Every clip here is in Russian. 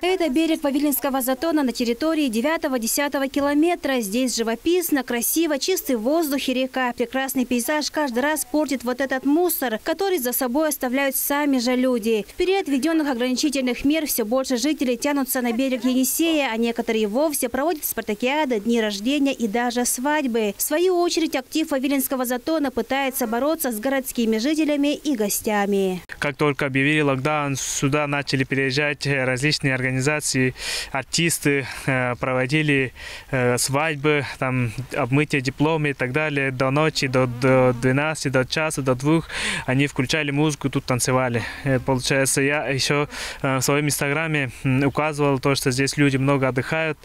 Это берег Вавилинского затона на территории 9-10 километра. Здесь живописно, красиво, чистый воздух и река. Прекрасный пейзаж каждый раз портит вот этот мусор, который за собой оставляют сами же люди. В период введенных ограничительных мер все больше жителей тянутся на берег Енисея, а некоторые вовсе проводят спартакиады, дни рождения и даже свадьбы. В свою очередь актив Вавилинского затона пытается бороться с городскими жителями и гостями. Как только объявили локдаун, сюда начали переезжать различные организации, артисты, проводили свадьбы, там, обмытие диплома и так далее. До ночи, до 12, до часа, до 2 они включали музыку, тут танцевали. Получается, я еще в своем инстаграме указывал то, что здесь люди много отдыхают.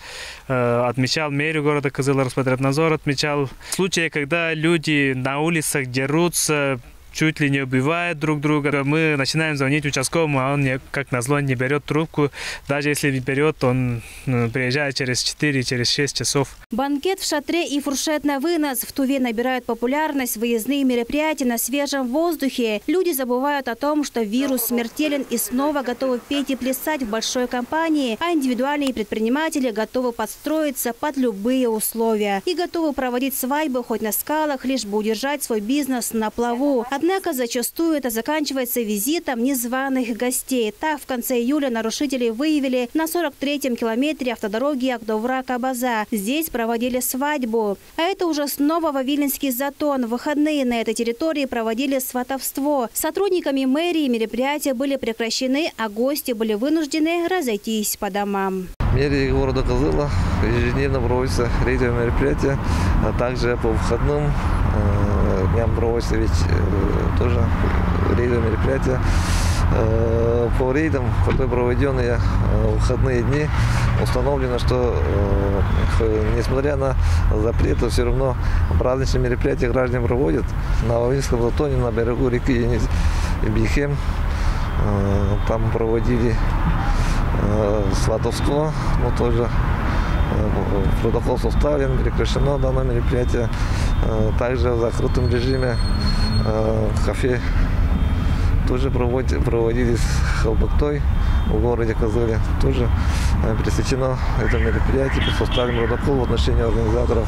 Отмечал мэрию города Кызыл, Роспотребнадзор отмечал случаи, когда люди на улицах дерутся, чуть ли не убивают друг друга. Мы начинаем звонить участковому, а он, как назло, не берет трубку. Даже если берет, он приезжает через 4, через 6 часов. Банкет в шатре и фуршет на вынос. В Туве набирают популярность выездные мероприятия на свежем воздухе. Люди забывают о том, что вирус смертелен, и снова готовы петь и плясать в большой компании. А индивидуальные предприниматели готовы подстроиться под любые условия. И готовы проводить свадьбы хоть на скалах, лишь бы удержать свой бизнес на плаву. Однако зачастую это заканчивается визитом незваных гостей. Так, в конце июля нарушителей выявили на 43-м километре автодороги Агдовра-Кабаза. Здесь проводили свадьбу. А это уже снова Вавилинский затон. В выходные на этой территории проводили сватовство. Сотрудниками мэрии мероприятия были прекращены, а гости были вынуждены разойтись по домам. В мэрии города Кызыла ежедневно проводятся рейдовые мероприятия, а также по выходным дням проводятся ведь тоже рейдовые мероприятия. По рейдам, которые проведены в выходные дни, установлено, что несмотря на запреты, все равно праздничные мероприятия граждане проводят. На Вавилинском затоне, на берегу реки Бихем, там проводили сватовство, но тоже протокол составлен, прекращено данное мероприятие. Также в закрытом режиме кафе тоже проводились халбактой в городе Кызыле. Тоже пресечено это мероприятие по составлению протокола в отношении организаторов.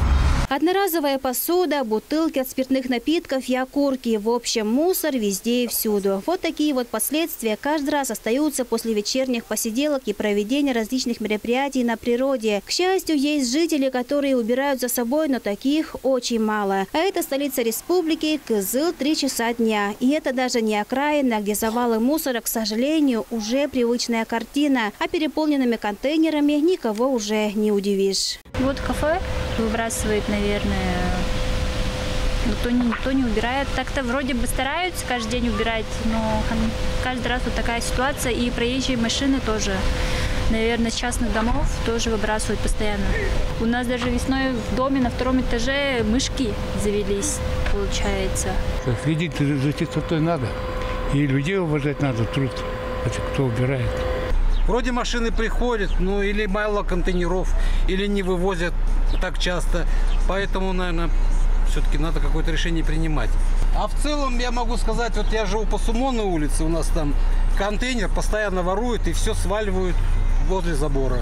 Одноразовая посуда, бутылки от спиртных напитков и окурки. В общем, мусор везде и всюду. Вот такие вот последствия каждый раз остаются после вечерних посиделок и проведения различных мероприятий на природе. К счастью, есть жители, которые убирают за собой, но таких очень мало. А это столица республики Кызыл 3 часа дня. И это даже не окраина, где завалы мусора, к сожалению, уже привычная картина. А переполненными контейнерами никого уже не удивишь. Вот кафе выбрасывает, наверное, никто не убирает. Так-то вроде бы стараются каждый день убирать, но каждый раз вот такая ситуация. И проезжие машины тоже, наверное, с частных домов тоже выбрасывают постоянно. У нас даже весной в доме на 2-м этаже мышки завелись, получается. Следить за чистотой надо. И людей уважать надо, труд, кто убирает. Вроде машины приходят, ну или мало контейнеров, или не вывозят так часто. Поэтому, наверное, все-таки надо какое-то решение принимать. А в целом я могу сказать, вот я живу по Сумонной улице, у нас там контейнер постоянно воруют и все сваливают возле забора.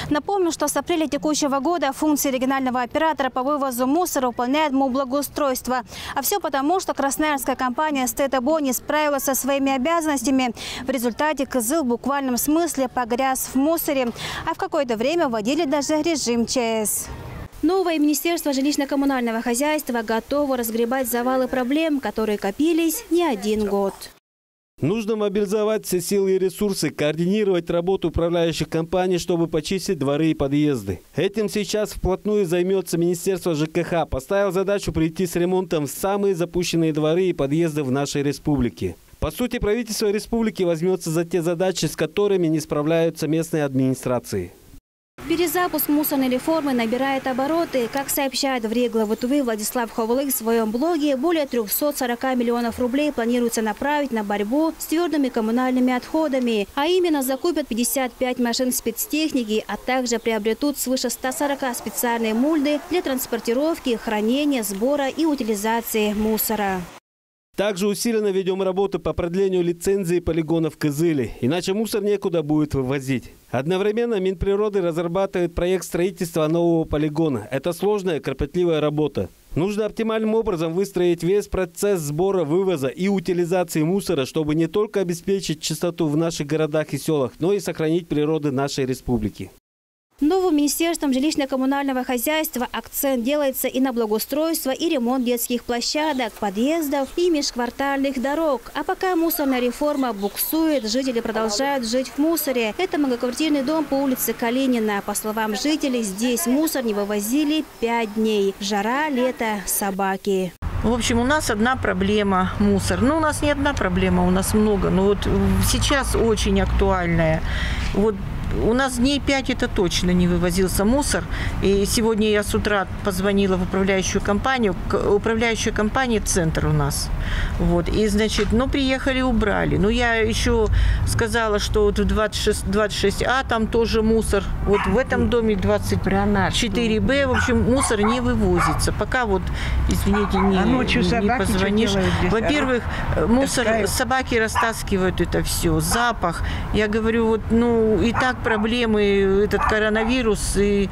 Напомню, что с апреля текущего года функции регионального оператора по вывозу мусора выполняет Моблагоустройство. А все потому, что красноярская компания «Стэтобо» не справилась со своими обязанностями. В результате Кызыл в буквальном смысле погряз в мусоре. А в какое-то время вводили даже режим ЧС. Новое Министерство жилищно-коммунального хозяйства готово разгребать завалы проблем, которые копились не один год. Нужно мобилизовать все силы и ресурсы, координировать работу управляющих компаний, чтобы почистить дворы и подъезды. Этим сейчас вплотную займется Министерство ЖКХ. Поставил задачу прийти с ремонтом в самые запущенные дворы и подъезды в нашей республике. По сути, правительство республики возьмется за те задачи, с которыми не справляются местные администрации. Перезапуск мусорной реформы набирает обороты. Как сообщает в РИА главы Тувы Владислав Ховлык в своем блоге, более 340 миллионов рублей планируется направить на борьбу с твердыми коммунальными отходами. А именно закупят 55 машин спецтехники, а также приобретут свыше 140 специальные мульды для транспортировки, хранения, сбора и утилизации мусора. Также усиленно ведем работу по продлению лицензии полигонов в Кызыле, иначе мусор некуда будет вывозить. Одновременно Минприроды разрабатывает проект строительства нового полигона. Это сложная, кропотливая работа. Нужно оптимальным образом выстроить весь процесс сбора, вывоза и утилизации мусора, чтобы не только обеспечить чистоту в наших городах и селах, но и сохранить природу нашей республики. Новым Министерством жилищно-коммунального хозяйства акцент делается и на благоустройство и ремонт детских площадок, подъездов и межквартальных дорог. А пока мусорная реформа буксует, жители продолжают жить в мусоре. Это многоквартирный дом по улице Калинина. По словам жителей, здесь мусор не вывозили 5 дней. Жара, лето, собаки. В общем, у нас одна проблема – мусор. Ну, у нас не одна проблема, у нас много. Но вот сейчас очень актуальная. Вот у нас дней 5 это точно не вывозился мусор. И сегодня я с утра позвонила в управляющую компанию. Управляющая компания «Центр» у нас. Вот. И, значит, приехали, убрали. Но я еще сказала, что вот в 26А там тоже мусор. Вот в этом доме 24Б. В общем, мусор не вывозится. Пока вот, извините, не позвонишь. Во-первых, мусор, собаки растаскивают это все. Запах. Я говорю, вот, и так проблемы, этот коронавирус, и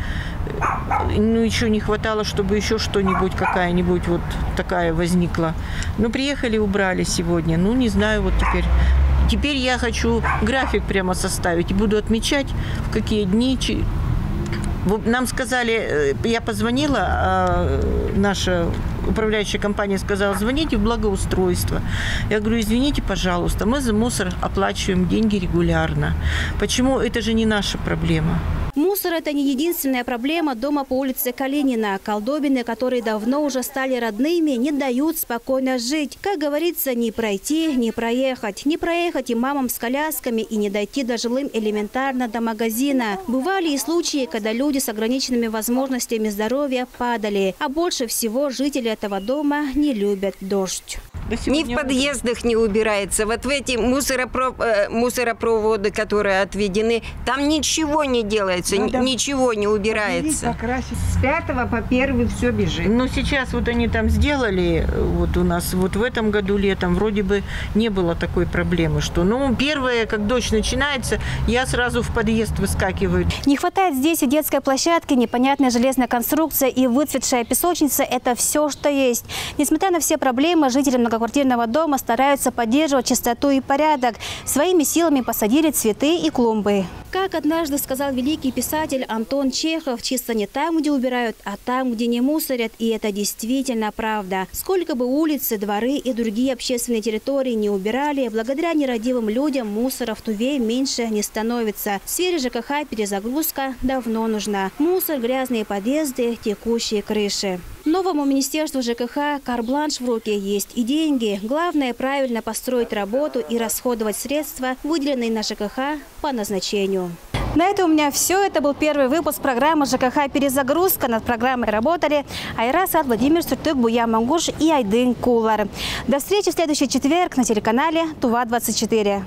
еще не хватало, чтобы еще что-нибудь, какая-нибудь вот такая возникла. Приехали, убрали сегодня. Не знаю, вот теперь. Теперь я хочу график прямо составить и буду отмечать, в какие дни. Нам сказали, я позвонила, наша управляющая компания сказала, звоните в благоустройство. Я говорю, извините, пожалуйста, мы за мусор оплачиваем деньги регулярно. Почему? Это же не наша проблема. Мусор – это не единственная проблема дома по улице Калинина. Колдобины, которые давно уже стали родными, не дают спокойно жить. Как говорится, не пройти, не проехать. Не проехать и мамам с колясками, и не дойти до жилым элементарно до магазина. Бывали и случаи, когда люди с ограниченными возможностями здоровья падали. А больше всего жители этого дома не любят дождь. Ни в подъездах не убирается. Вот в эти мусоропроводы, которые отведены, там ничего не делается, ничего не убирается. С 5 по 1 все бежит. Сейчас вот они там сделали, вот у нас вот в этом году летом вроде бы не было такой проблемы, что, первое, как дождь начинается, я сразу в подъезд выскакиваю. Не хватает здесь и детской площадки, непонятная железная конструкция и выцветшая песочница – это все, что есть. Несмотря на все проблемы, жители многоквартирного дома стараются поддерживать чистоту и порядок. Своими силами посадили цветы и клумбы. Как однажды сказал великий писатель Антон Чехов, чисто не там, где убирают, а там, где не мусорят. И это действительно правда. Сколько бы улицы, дворы и другие общественные территории не убирали, благодаря нерадивым людям мусора в Туве меньше не становится. В сфере ЖКХ перезагрузка давно нужна. Мусор, грязные подъезды, текущие крыши. Новому министерству ЖКХ карт-бланш в руке, есть и деньги. Главное – правильно построить работу и расходовать средства, выделенные на ЖКХ по назначению. На этом у меня все. Это был первый выпуск программы ЖКХ «Перезагрузка». Над программой работали Айра Сад, Владимир Суртюк, Буя Мангуш и Айдын Кулар. До встречи в следующий четверг на телеканале Тува-24.